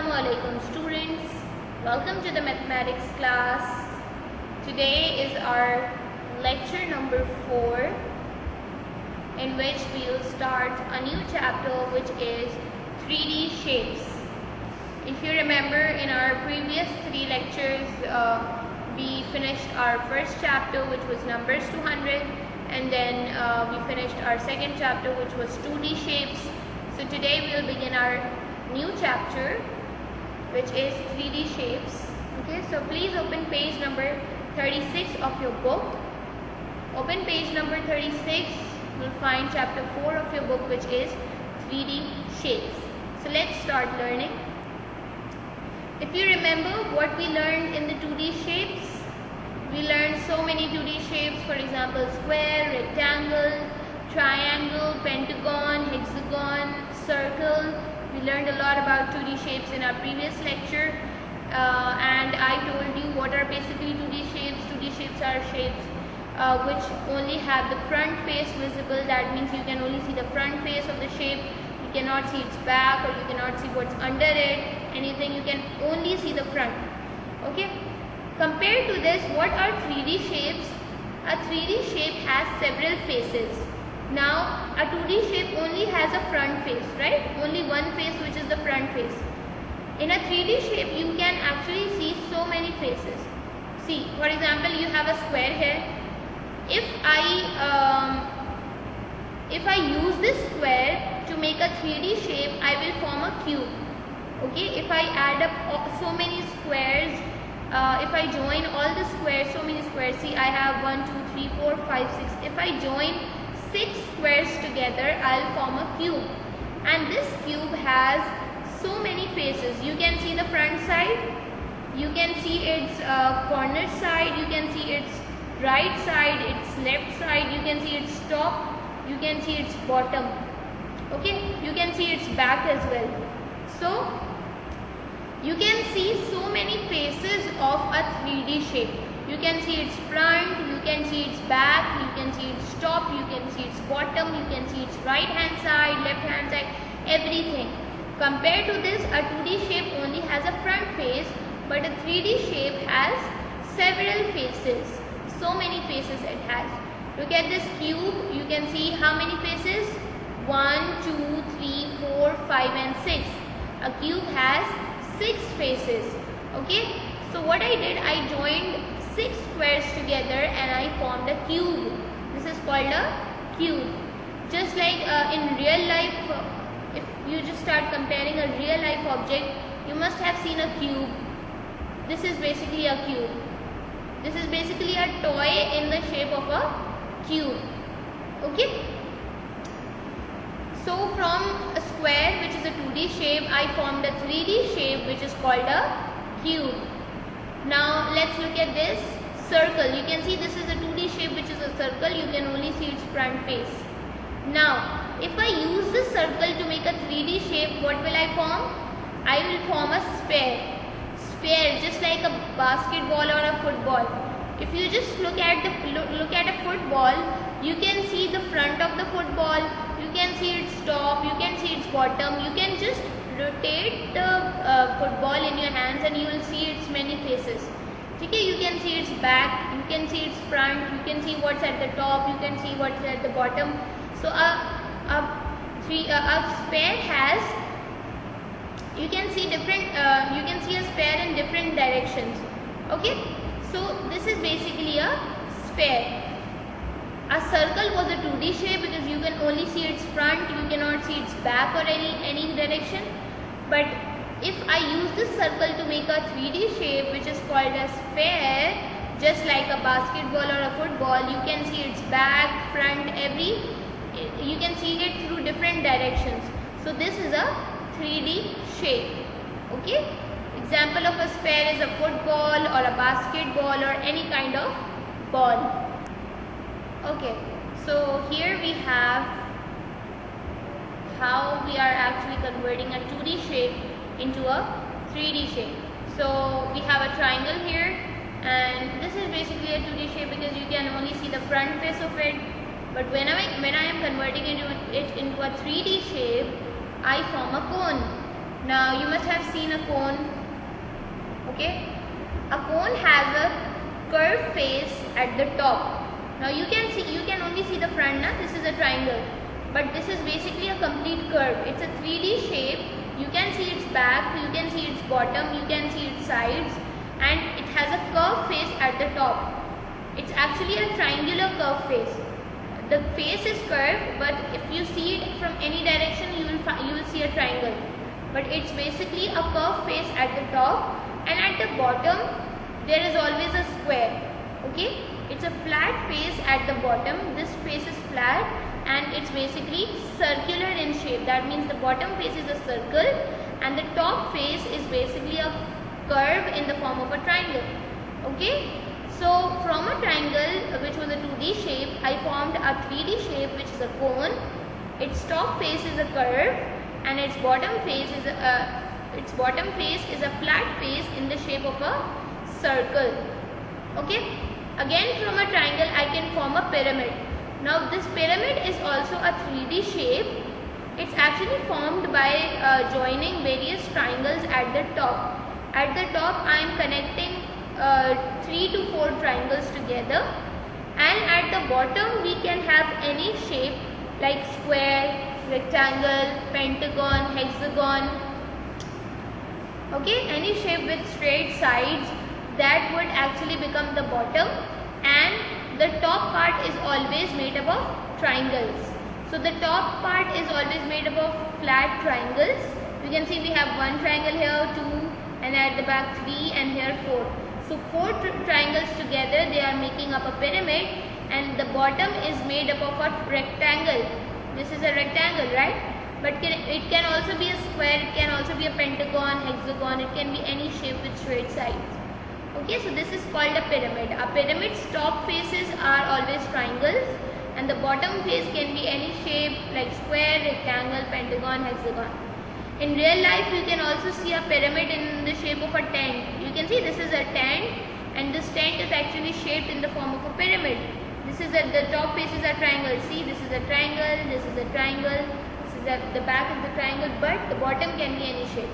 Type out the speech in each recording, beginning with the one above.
Assalamualaikum students, welcome to the mathematics class. Today is our lecture number 4, in which we will start a new chapter which is 3D shapes. If you remember, in our previous 3 lectures we finished our first chapter, which was numbers 200, and then we finished our second chapter, which was 2D shapes. So today we will begin our new chapter, which is 3D shapes. Okay, so please open page number 36 of your book. Open page number 36, you'll find chapter 4 of your book, which is 3D shapes. So let's start learning. If you remember what we learned in the 2D shapes, we learned so many 2D shapes, for example, square, rectangle, triangle, pentagon, hexagon, circle. We learned a lot about 2D shapes in our previous lecture, and I told you what are basically 2D shapes. 2D shapes are shapes which only have the front face visible. That means you can only see the front face of the shape. You cannot see its back, or you cannot see what's under it, anything. You can only see the front. Okay. Compared to this, what are 3D shapes? A 3D shape has several faces. Now, a 2D shape only has a front face, right? Only one face, which is the front face. In a 3D shape, you can actually see so many faces. See, for example, you have a square here. If I use this square to make a 3D shape, I will form a cube. Okay, if I add up so many squares, if I join all the squares, so many squares, see, I have 1, 2, 3, 4, 5, 6. If I join 6 squares together, I'll form a cube. And this cube has so many faces. You can see the front side, you can see its corner side, you can see its right side, its left side, you can see its top, you can see its bottom. Okay, you can see its back as well. So you can see so many faces of a 3D shape. You can see its front, you can see its back, you can see its top, you can see its bottom, you can see its right hand side, left hand side, everything. Compared to this, a 2D shape only has a front face, but a 3D shape has several faces. So many faces it has. Look at this cube, you can see how many faces? 1, 2, 3, 4, 5 and 6. A cube has 6 faces. Okay, so what I did, I joined 6 squares together and I formed a cube. This is called a cube. Just like in real life, if you just start comparing a real life object, you must have seen a cube. This is basically a cube. This is basically a toy in the shape of a cube. Okay. So from a square, which is a 2D shape, I formed a 3D shape, which is called a cube. Now let's look at this circle. You can see this is a 2D shape, which is a circle. You can only see its front face. Now if I use this circle to make a 3D shape, what will I form? I will form a sphere. Sphere, just like a basketball or a football. If you just look at a football, you can see the front of the football, you can see its top, you can see its bottom. You can just rotate the football in your hands and you will see its many faces. Okay, you can see its back, you can see its front, you can see what's at the top, you can see what's at the bottom. So a sphere has, you can see different, you can see a sphere in different directions. Okay, so this is basically a sphere. A circle was a 2D shape because you can only see its front, you cannot see its back or any direction. But if I use this circle to make a 3D shape, which is called a sphere, just like a basketball or a football, you can see its back, front, you can see it through different directions. So this is a 3D shape. Okay. Example of a sphere is a football or a basketball or any kind of ball. Okay, so here we have how we are actually converting a 2D shape into a 3D shape. So we have a triangle here, and this is basically a 2D shape because you can only see the front face of it. But when I am converting it into a 3D shape, I form a cone. Now you must have seen a cone. Okay, a cone has a curved face at the top. Now you can only see the front. Now this is a triangle, but this is basically a complete curve. It's a 3D shape. You can see its back, you can see its bottom, you can see its sides, and it has a curved face at the top. It's actually a triangular curved face. The face is curved, but if you see it from any direction, you will see a triangle. But it's basically a curved face at the top, and at the bottom there is always a square. Okay, it's a flat face at the bottom. This face is flat and it's basically circular in shape. That means the bottom face is a circle and the top face is basically a curve in the form of a triangle. Okay, so from a triangle which was a 2D shape, I formed a 3D shape which is a cone. Its top face is a curve and its bottom face is a flat face in the shape of a circle. Okay, again from a triangle I can form a pyramid. Now this pyramid is also a 3D shape. It's actually formed by joining various triangles at the top. At the top I am connecting 3 to 4 triangles together, and at the bottom we can have any shape like square, rectangle, pentagon, hexagon. Okay, any shape with straight sides, that would actually become the bottom, and the top part is always made up of triangles. So the top part is always made up of flat triangles. You can see we have one triangle here, 2, and at the back 3, and here 4. So 4 triangles together, they are making up a pyramid, and the bottom is made up of a rectangle. This is a rectangle, right? But it can also be a square, it can also be a pentagon, hexagon, it can be any shape with straight sides. Okay, so this is called a pyramid. A pyramid's top faces are always triangles and the bottom face can be any shape like square, rectangle, pentagon, hexagon. In real life you can also see a pyramid in the shape of a tent. You can see this is a tent and this tent is actually shaped in the form of a pyramid. This is the top faces are triangles. See, this is a triangle, this is a triangle, this is the back of the triangle, but the bottom can be any shape.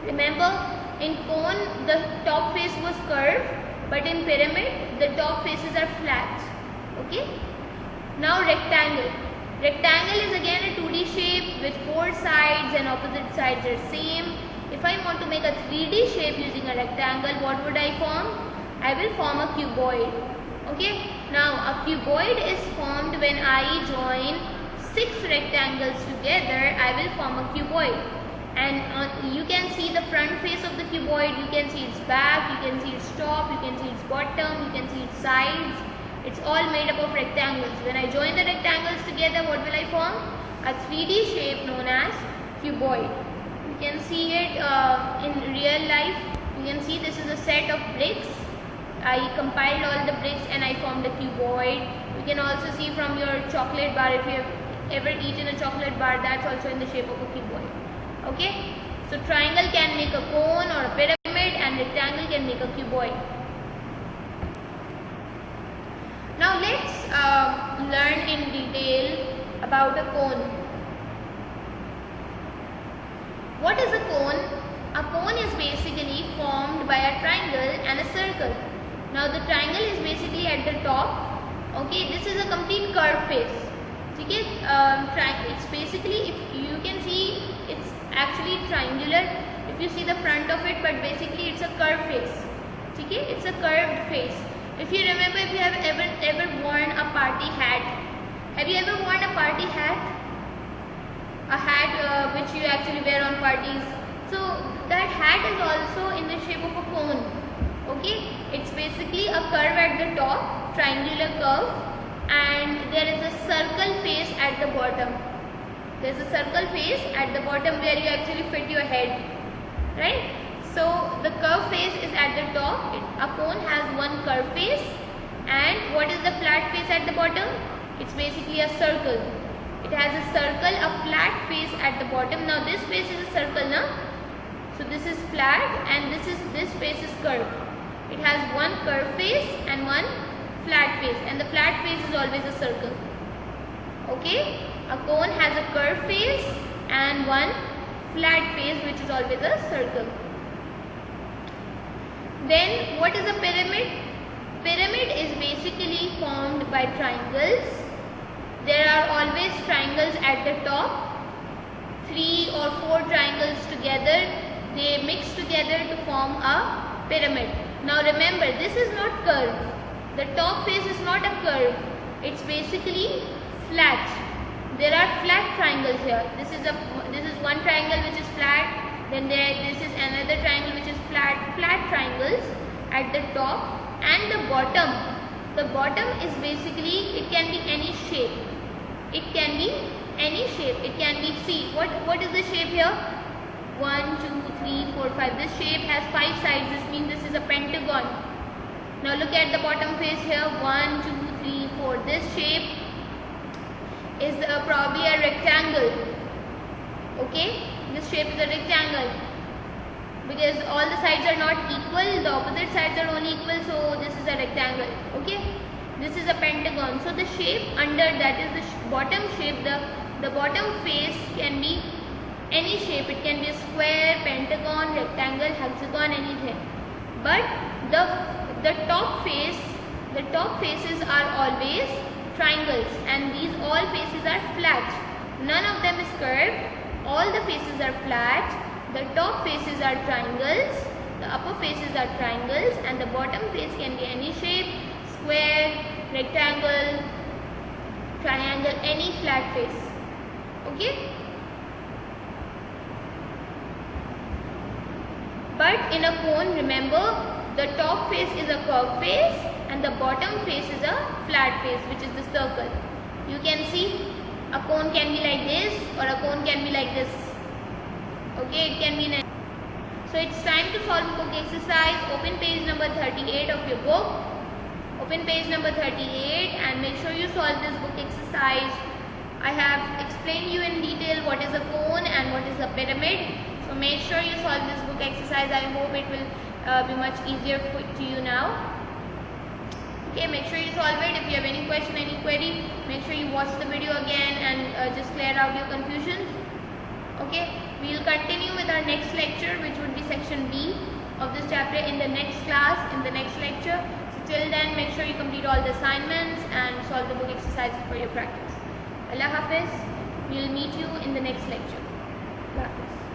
Remember, in cone the top face was curved, but in pyramid the top faces are flat. Okay. Now rectangle. Rectangle is again a 2D shape with 4 sides and opposite sides are same. If I want to make a 3D shape using a rectangle, what would I form? I will form a cuboid. Okay. Now a cuboid is formed when I join 6 rectangles together. I will form a cuboid. And you can see the front face of the cuboid, you can see its back, you can see its top, you can see its bottom, you can see its sides. It's all made up of rectangles. When I join the rectangles together, what will I form? A 3D shape known as cuboid. You can see it in real life. You can see this is a set of bricks. I compiled all the bricks and I formed a cuboid. You can also see from your chocolate bar, if you have ever eaten a chocolate bar, that's also in the shape of a cuboid. Okay, so triangle can make a cone or a pyramid and rectangle can make a cuboid. Now let's learn in detail about a cone. What is a cone? A cone is basically formed by a triangle and a circle. Now the triangle is basically at the top. Okay, this is a complete curved face. Okay, it's basically, if you can see, it's actually triangular if you see the front of it, but basically it's a curved face. Okay, it's a curved face. If you remember, if you have ever worn a party hat, have you ever worn a party hat? A hat which you actually wear on parties. So that hat is also in the shape of a cone. Okay, it's basically a curve at the top, triangular curve, and there is a circle face at the bottom. There's a circle face at the bottom where you actually fit your head, right? So the curved face is at the top. A cone has one curved face, and what is the flat face at the bottom? It's basically a circle. It has a circle, a flat face at the bottom. Now this face is a circle, now. So this is flat, and this face is curved. It has one curved face and one flat face, and the flat face is always a circle. Okay, a cone has a curved face and one flat face, which is always a circle. Then what is a pyramid? Pyramid is basically formed by triangles. There are always triangles at the top. 3 or 4 triangles together, they mix together to form a pyramid. Now remember, this is not curved. The top face is not a curve. It's basically flat. There are flat triangles here. This is one triangle which is flat. Then this is another triangle which is flat. Flat triangles at the top and the bottom. The bottom is basically, it can be any shape. It can be any shape. It can be, see what is the shape here? 1, 2, 3, 4, 5. This shape has 5 sides. This means this is a pentagon. Now look at the bottom face here. 1, 2, 3, 4. This shape is probably a rectangle. Okay, this shape is a rectangle because all the sides are not equal. The opposite sides are only equal, so this is a rectangle. Okay, this is a pentagon. So the shape under that is the bottom shape. The bottom face can be any shape. It can be a square, pentagon, rectangle, hexagon, anything. But the top faces are always triangles, and these all faces are flat. None of them is curved. All the faces are flat. The top faces are triangles, the upper faces are triangles, and the bottom face can be any shape: square, rectangle, triangle, any flat face. Okay? But in a cone, remember, the top face is a curved face and the bottom face is a flat face, which is the circle. You can see a cone can be like this or a cone can be like this. Okay, it can be. So it's time to solve book exercise. Open page number 38 of your book. Open page number 38 and make sure you solve this book exercise. I have explained you in detail what is a cone and what is a pyramid. So make sure you solve this book exercise. I hope it will be much easier to you now. Okay, make sure you solve it. If you have any question, any query, make sure you watch the video again and just clear out your confusions. Okay, we will continue with our next lecture, which would be section B of this chapter in the next class, in the next lecture. So till then, make sure you complete all the assignments and solve the book exercises for your practice. Allah Hafiz. We will meet you in the next lecture. Allah Hafiz.